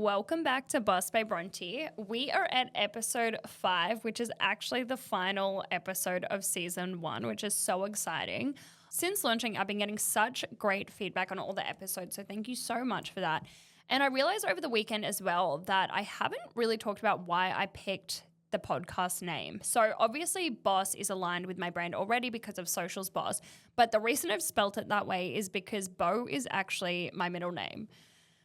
welcome back to Boss by Bronte. We are at episode 5, which is actually the final episode of season 1, which is so exciting. Since launching, I've been getting such great feedback on all the episodes, so thank you so much for that. And I realized over the weekend as well that I haven't really talked about why I picked the podcast name. So obviously Boss is aligned with my brand already because of Socials Boss, but the reason I've spelt it that way is because Bo is actually my middle name.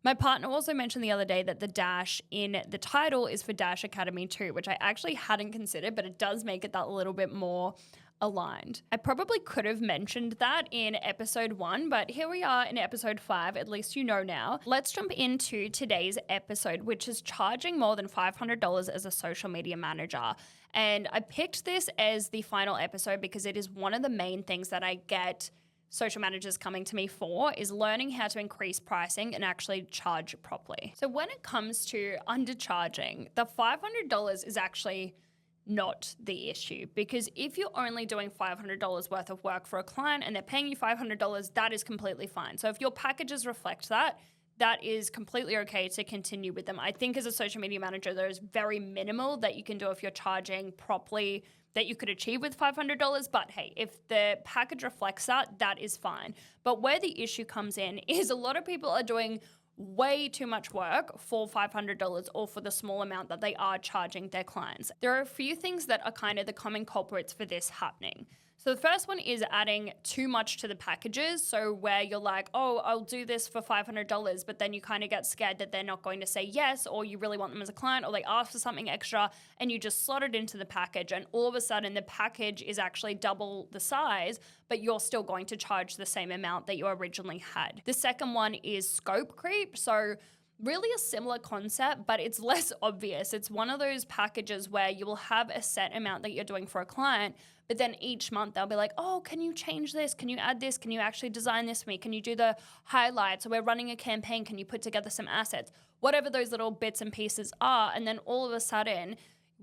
My partner also mentioned the other day that the dash in the title is for Dash Academy 2, which I actually hadn't considered, but it does make it that little bit more aligned. I probably could have mentioned that in episode 1, but here we are in episode 5, at least you know now. Let's jump into today's episode, which is charging more than $500 as a social media manager. And I picked this as the final episode because it is one of the main things that I get social managers coming to me for, is learning how to increase pricing and actually charge properly. So when it comes to undercharging, the $500 is actually not the issue, because if you're only doing $500 worth of work for a client and they're paying you $500, that is completely fine. So if your packages reflect that, that is completely okay to continue with them. I think as a social media manager, there's very minimal that you can do if you're charging properly that you could achieve with $500. But hey, if the package reflects that, that is fine. But where the issue comes in is a lot of people are doing way too much work for $500 or for the small amount that they are charging their clients. There are a few things that are kind of the common culprits for this happening. So the first one is adding too much to the packages. So where you're like, oh, I'll do this for $500, but then you kind of get scared that they're not going to say yes, or you really want them as a client, or they ask for something extra and you just slot it into the package. And all of a sudden the package is actually double the size, but you're still going to charge the same amount that you originally had. The second one is scope creep. So really a similar concept, but it's less obvious. It's one of those packages where you will have a set amount that you're doing for a client, but then each month they'll be like, oh, can you change this? Can you add this? Can you actually design this for me? Can you do the highlights? So we're running a campaign. Can you put together some assets? Whatever those little bits and pieces are. And then all of a sudden,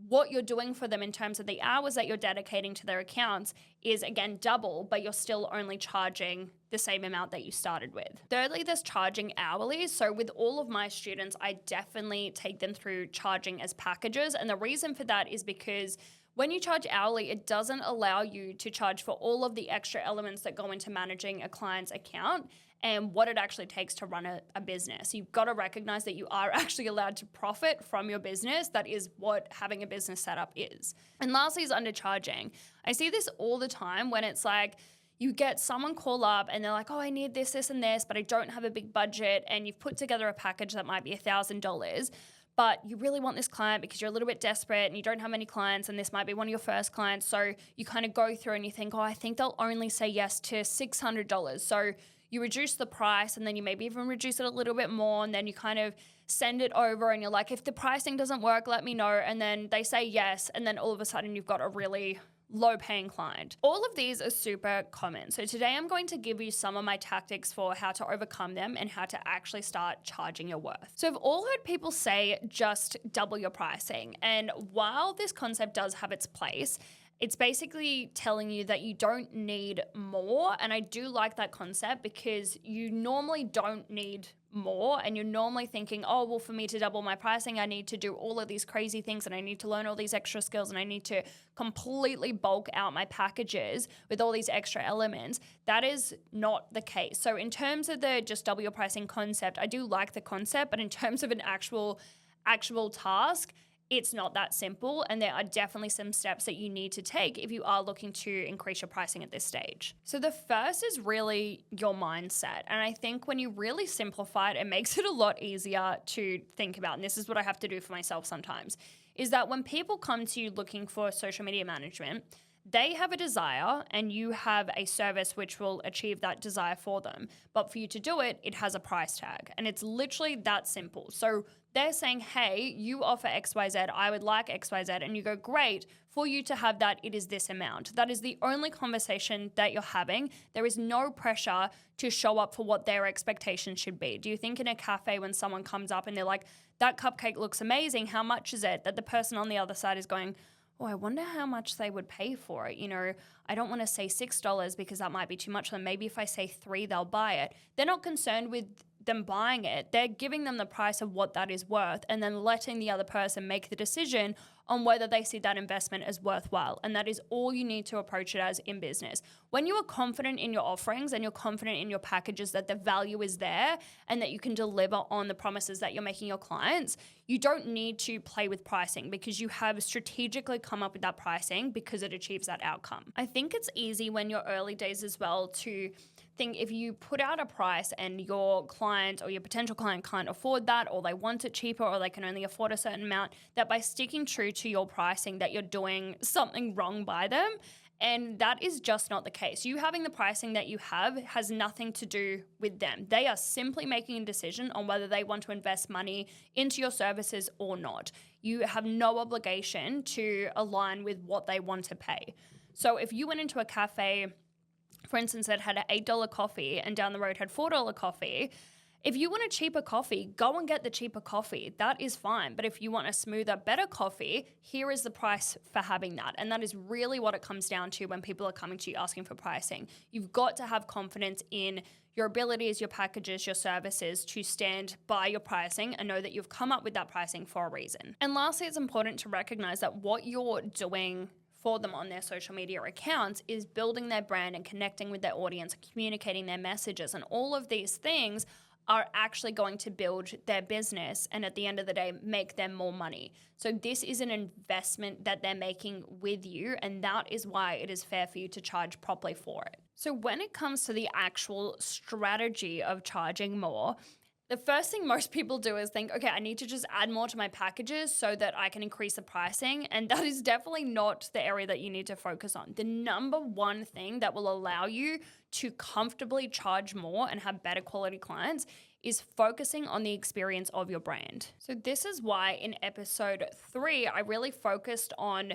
what you're doing for them in terms of the hours that you're dedicating to their accounts is, again, double, but you're still only charging the same amount that you started with. Thirdly, there's charging hourly. So with all of my students, I definitely take them through charging as packages. And the reason for that is because when you charge hourly, it doesn't allow you to charge for all of the extra elements that go into managing a client's account and what it actually takes to run a business. You've got to recognize that you are actually allowed to profit from your business. That is what having a business setup is. And lastly is undercharging. I see this all the time when it's like, you get someone call up and they're like, oh, I need this, this, and this, but I don't have a big budget. And you've put together a package that might be $1,000, but you really want this client because you're a little bit desperate and you don't have many clients and this might be one of your first clients. So you kind of go through and you think, oh, I think they'll only say yes to $600. So you reduce the price and then you maybe even reduce it a little bit more, and then you kind of send it over and you're like, if the pricing doesn't work, let me know. And then they say yes, and then all of a sudden you've got a really low-paying client. All of these are super common. So today I'm going to give you some of my tactics for how to overcome them and how to actually start charging your worth. So I've all heard people say just double your pricing. And while this concept does have its place, it's basically telling you that you don't need more. And I do like that concept because you normally don't need more, and you're normally thinking, oh, well, for me to double my pricing, I need to do all of these crazy things and I need to learn all these extra skills and I need to completely bulk out my packages with all these extra elements. That is not the case. So in terms of the just double your pricing concept, I do like the concept, but in terms of an actual task, it's not that simple, and there are definitely some steps that you need to take if you are looking to increase your pricing at this stage. So the first is really your mindset, and I think when you really simplify it, it makes it a lot easier to think about, and this is what I have to do for myself sometimes, is that when people come to you looking for social media management, they have a desire and you have a service which will achieve that desire for them. But for you to do it, it has a price tag. And it's literally that simple. So they're saying, hey, you offer XYZ, I would like XYZ. And you go, great, for you to have that, it is this amount. That is the only conversation that you're having. There is no pressure to show up for what their expectations should be. Do you think in a cafe when someone comes up and they're like, that cupcake looks amazing, how much is it? That the person on the other side is going, oh, I wonder how much they would pay for it. You know, I don't want to say $6 because that might be too much for them. Maybe if I say $3, they'll buy it. They're not concerned with them buying it, they're giving them the price of what that is worth and then letting the other person make the decision on whether they see that investment as worthwhile. And that is all you need to approach it as in business. When you are confident in your offerings and you're confident in your packages that the value is there and that you can deliver on the promises that you're making your clients, you don't need to play with pricing because you have strategically come up with that pricing because it achieves that outcome. I think it's easy when you're early days as well to think if you put out a price and your client or your potential client can't afford that, or they want it cheaper, or they can only afford a certain amount, that by sticking true to your pricing that you're doing something wrong by them. And that is just not the case. You having the pricing that you have has nothing to do with them. They are simply making a decision on whether they want to invest money into your services or not. You have no obligation to align with what they want to pay. So if you went into a cafe, for instance, that had an $8 coffee and down the road had $4 coffee, if you want a cheaper coffee, go and get the cheaper coffee. That is fine. But if you want a smoother, better coffee, here is the price for having that. And that is really what it comes down to when people are coming to you asking for pricing. You've got to have confidence in your abilities, your packages, your services to stand by your pricing and know that you've come up with that pricing for a reason. And lastly, it's important to recognize that what you're doing for them on their social media accounts is building their brand and connecting with their audience, communicating their messages, and all of these things are actually going to build their business and at the end of the day make them more money. So this is an investment that they're making with you, and that is why it is fair for you to charge properly for it. So when it comes to the actual strategy of charging more, the first thing most people do is think, okay, I need to just add more to my packages so that I can increase the pricing. And that is definitely not the area that you need to focus on. The number one thing that will allow you to comfortably charge more and have better quality clients is focusing on the experience of your brand. So this is why in episode 3, I really focused on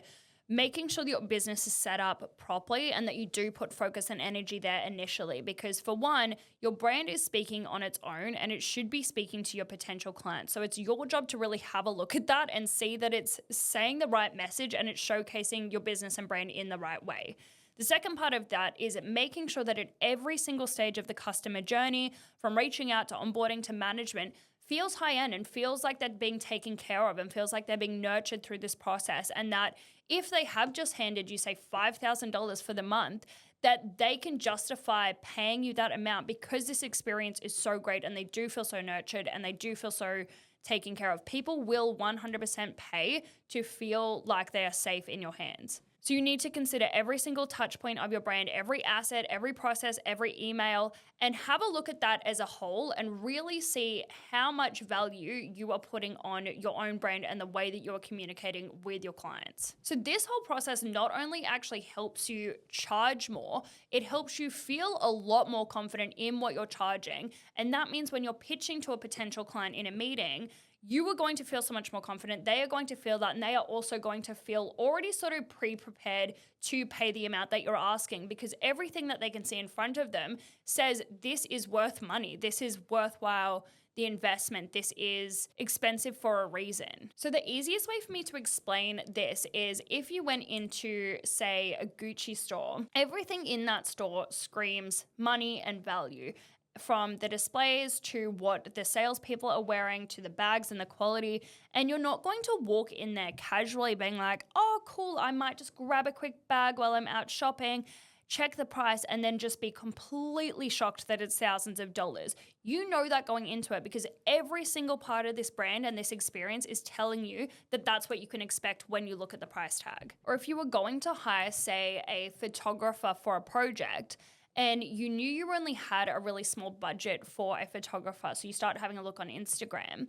making sure that your business is set up properly and that you do put focus and energy there initially. Because for one, your brand is speaking on its own and it should be speaking to your potential clients. So it's your job to really have a look at that and see that it's saying the right message and it's showcasing your business and brand in the right way. The second part of that is making sure that at every single stage of the customer journey, from reaching out to onboarding to management, feels high end and feels like they're being taken care of and feels like they're being nurtured through this process. And that if they have just handed you, say, $5,000 for the month, that they can justify paying you that amount because this experience is so great and they do feel so nurtured and they do feel so taken care of. People will 100% pay to feel like they are safe in your hands. So you need to consider every single touch point of your brand, every asset, every process, every email, and have a look at that as a whole and really see how much value you are putting on your own brand and the way that you're communicating with your clients. So this whole process not only actually helps you charge more, it helps you feel a lot more confident in what you're charging. And that means when you're pitching to a potential client in a meeting, you are going to feel so much more confident. They are going to feel that, and they are also going to feel already sort of pre-prepared to pay the amount that you're asking, because everything that they can see in front of them says this is worth money. This is worthwhile, the investment. This is expensive for a reason. So the easiest way for me to explain this is if you went into, say, a Gucci store, everything in that store screams money and value. From the displays to what the salespeople are wearing to the bags and the quality. And you're not going to walk in there casually being like, oh, cool, I might just grab a quick bag while I'm out shopping, check the price, and then just be completely shocked that it's thousands of dollars. You know that going into it because every single part of this brand and this experience is telling you that that's what you can expect when you look at the price tag. Or if you were going to hire, say, a photographer for a project, and you knew you only had a really small budget for a photographer, so you start having a look on Instagram,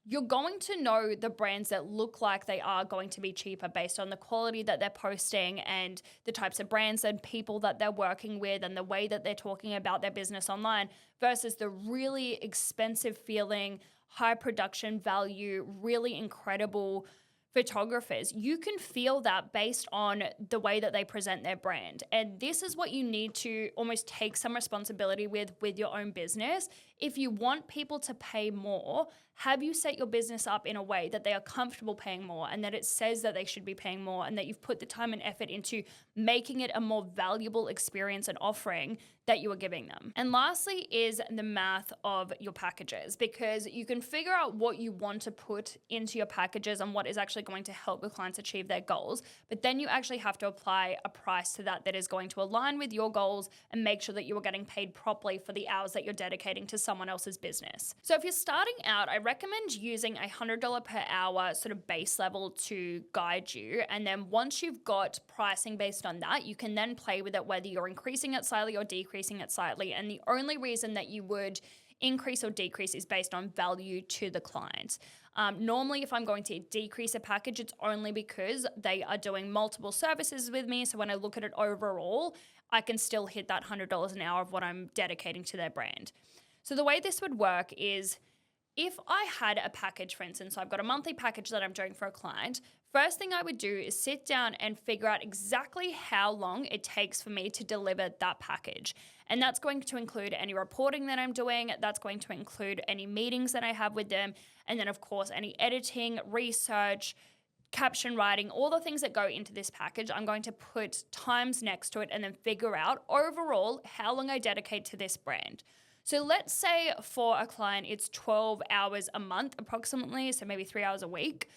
you're going to know the brands that look like they are going to be cheaper based on the quality that they're posting and the types of brands and people that they're working with and the way that they're talking about their business online versus the really expensive feeling, high production value, really incredible photographers. You can feel that based on the way that they present their brand. And this is what you need to almost take some responsibility with your own business, if you want people to pay more, have you set your business up in a way that they are comfortable paying more and that it says that they should be paying more and that you've put the time and effort into making it a more valuable experience and offering that you are giving them? And lastly is the math of your packages, because you can figure out what you want to put into your packages and what is actually going to help your clients achieve their goals. But then you actually have to apply a price to that is going to align with your goals and make sure that you are getting paid properly for the hours that you're dedicating to someone else's business. So if you're starting out, I recommend using $100 per hour sort of base level to guide you. And then once you've got pricing based on that, you can then play with it, whether you're increasing it slightly or decreasing it slightly. And the only reason that you would increase or decrease is based on value to the client. Normally, if I'm going to decrease a package, it's only because they are doing multiple services with me. So when I look at it overall, I can still hit that $100 an hour of what I'm dedicating to their brand. So the way this would work is, if I had a package, for instance, so I've got a monthly package that I'm doing for a client, first thing I would do is sit down and figure out exactly how long it takes for me to deliver that package. And that's going to include any reporting that I'm doing. That's going to include any meetings that I have with them. And then, of course, any editing, research, caption writing, all the things that go into this package. I'm going to put times next to it and then figure out overall how long I dedicate to this brand. So let's say for a client, it's 12 hours a month approximately, so maybe 3 hours a week.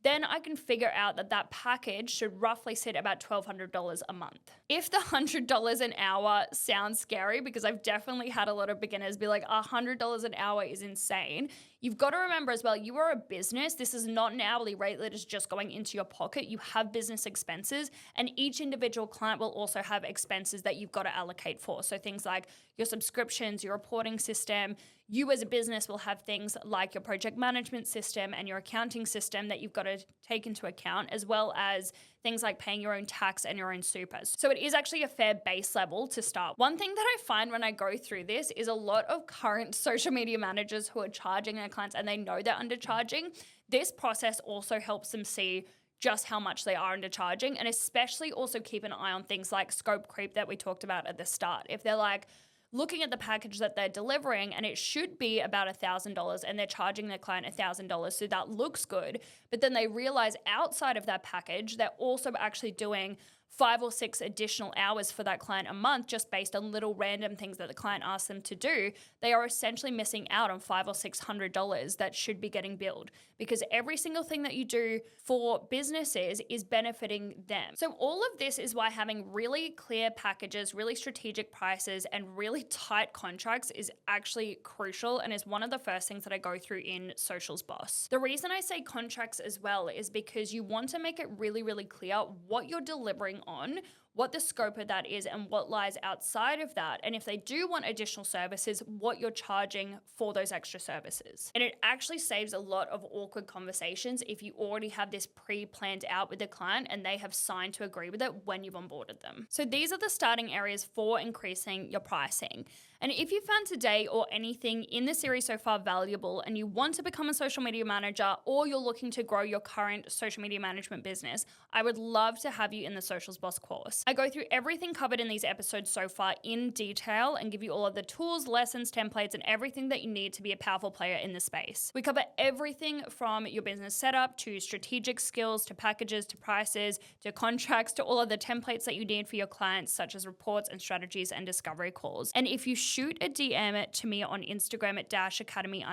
Then I can figure out that that package should roughly sit about $1,200 a month. If the $100 an hour sounds scary, because I've definitely had a lot of beginners be like, $100 an hour is insane. You've got to remember as well, you are a business. This is not an hourly rate that is just going into your pocket. You have business expenses, and each individual client will also have expenses that you've got to allocate for. So things like your subscriptions, your reporting system. You as a business will have things like your project management system and your accounting system that you've got to take into account, as well as things like paying your own tax and your own supers. So it is actually a fair base level to start. One thing that I find when I go through this is a lot of current social media managers who are charging their clients and they know they're undercharging. This process also helps them see just how much they are undercharging, and especially also keep an eye on things like scope creep that we talked about at the start. If they're like, looking at the package that they're delivering and it should be about $1,000 and they're charging their client $1,000, so that looks good, but then they realize outside of that package they're also actually doing 5 or 6 additional hours for that client a month just based on little random things that the client asks them to do, they are essentially missing out on $500 or $600 that should be getting billed, because every single thing that you do for businesses is benefiting them. So all of this is why having really clear packages, really strategic prices, and really tight contracts is actually crucial and is one of the first things that I go through in Socials Boss. The reason I say contracts as well is because you want to make it really, really clear what you're delivering on, what the scope of that is, and what lies outside of that. And if they do want additional services, what you're charging for those extra services. And it actually saves a lot of awkward conversations if you already have this pre-planned out with the client and they have signed to agree with it when you've onboarded them. So these are the starting areas for increasing your pricing. And if you found today or anything in the series so far valuable and you want to become a social media manager, or you're looking to grow your current social media management business, I would love to have you in the Socials Boss course. I go through everything covered in these episodes so far in detail and give you all of the tools, lessons, templates, and everything that you need to be a powerful player in the space. We cover everything from your business setup to strategic skills to packages to prices to contracts to all of the templates that you need for your clients, such as reports and strategies and discovery calls. And if you shoot a DM to me on Instagram at _academy_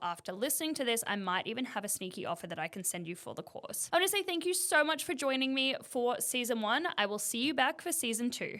after listening to this, I might even have a sneaky offer that I can send you for the course. I want to say thank you so much for joining me for season 1. I will see you back for season 2.